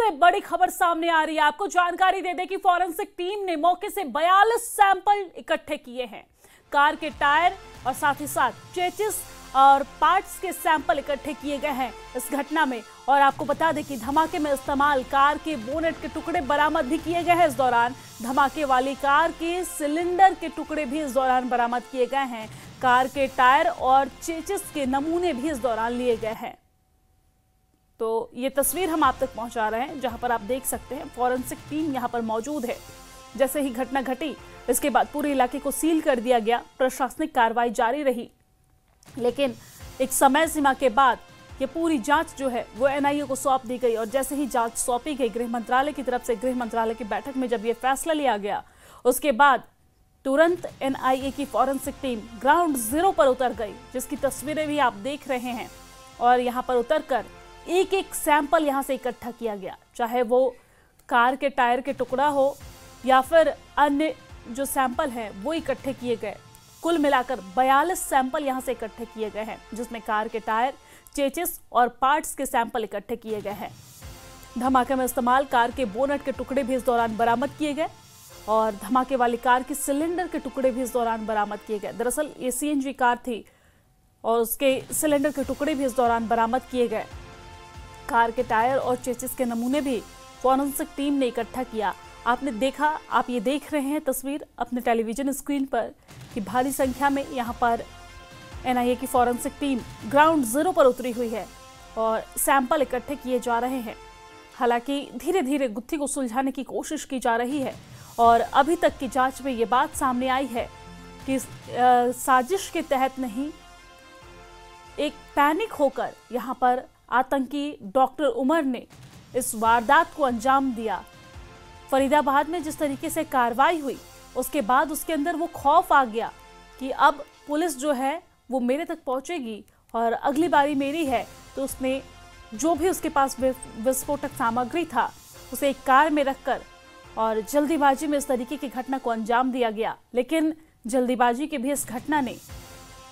सबसे बड़ी खबर सामने आ रही है। आपको जानकारी दे दें कि फॉरेंसिक टीम ने मौके से 42 सैंपल इकट्ठे किए हैं। कार के टायर और साथ ही साथ चेसिस और पार्ट्स के सैंपल इकट्ठे किए गए हैं इस घटना में। और आपको बता दें कि धमाके में इस्तेमाल कार के बोनेट के टुकड़े बरामद भी किए गए हैं। इस दौरान धमाके वाली कार के सिलेंडर के टुकड़े भी इस दौरान बरामद किए गए हैं। कार के टायर और चेसिस के नमूने भी इस दौरान लिए गए हैं। तो ये तस्वीर हम आप तक पहुंचा रहे हैं, जहां पर आप देख सकते हैं फॉरेंसिक टीम यहां पर मौजूद है। जैसे ही घटना घटी इसके बाद पूरे इलाके को सील कर दिया गया। प्रशासनिक कार्रवाई जारी रही, लेकिन एक समय सीमा के बाद ये पूरी जांच जो है वो एनआईए को सौंप दी गई। और जैसे ही जांच सौंपी गई गृह मंत्रालय की तरफ से, गृह मंत्रालय की बैठक में जब ये फैसला लिया गया, उसके बाद तुरंत एनआईए की फॉरेंसिक टीम ग्राउंड जीरो पर उतर गई, जिसकी तस्वीरें भी आप देख रहे हैं। और यहाँ पर उतरकर एक एक सैंपल यहाँ से इकट्ठा किया गया, चाहे वो कार के टायर के टुकड़ा हो या फिर अन्य जो सैंपल हैं वो इकट्ठे किए गए। कुल मिलाकर 42 सैंपल यहाँ से इकट्ठे किए गए हैं, जिसमें कार के टायर, चेसिस और पार्ट्स के सैंपल इकट्ठे किए गए हैं। धमाके में इस्तेमाल कार के बोनेट के टुकड़े भी इस दौरान बरामद किए गए और धमाके वाली कार के सिलेंडर के टुकड़े भी इस दौरान बरामद किए गए। दरअसल ये सीएनजी कार थी और उसके सिलेंडर के टुकड़े भी इस दौरान बरामद किए गए। कार के टायर और चेसिस के नमूने भी फॉरेंसिक टीम ने इकट्ठा किया। आपने देखा, आप ये देख रहे हैं तस्वीर अपने टेलीविजन स्क्रीन पर कि भारी संख्या में यहाँ पर एनआईए की फॉरेंसिक टीम ग्राउंड जीरो पर उतरी हुई है और सैंपल इकट्ठे किए जा रहे हैं। हालांकि धीरे धीरे गुत्थी को सुलझाने की कोशिश की जा रही है और अभी तक की जांच में ये बात सामने आई है कि साजिश के तहत नहीं, एक पैनिक होकर यहाँ पर आतंकी डॉक्टर उमर ने इस वारदात को अंजाम दिया। फरीदाबाद में जिस तरीके से कार्रवाई हुई, उसके बाद उसके अंदर वो खौफ आ गया कि अब पुलिस जो है वो मेरे तक पहुंचेगी और अगली बारी मेरी है। तो उसने जो भी उसके पास विस्फोटक सामग्री था उसे एक कार में रखकर और जल्दीबाजी में इस तरीके की घटना को अंजाम दिया गया। लेकिन जल्दीबाजी की भी इस घटना ने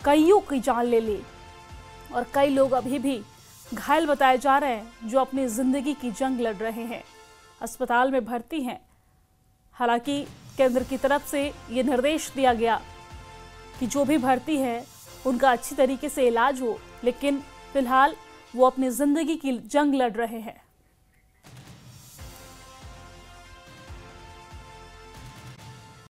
कईयों की जान ले ली और कई लोग अभी भी घायल बताए जा रहे हैं, जो अपनी जिंदगी की जंग लड़ रहे हैं, अस्पताल में भर्ती हैं। हालांकि केंद्र की तरफ से ये निर्देश दिया गया कि जो भी भर्ती है उनका अच्छी तरीके से इलाज हो, लेकिन फिलहाल वो अपनी जिंदगी की जंग लड़ रहे हैं।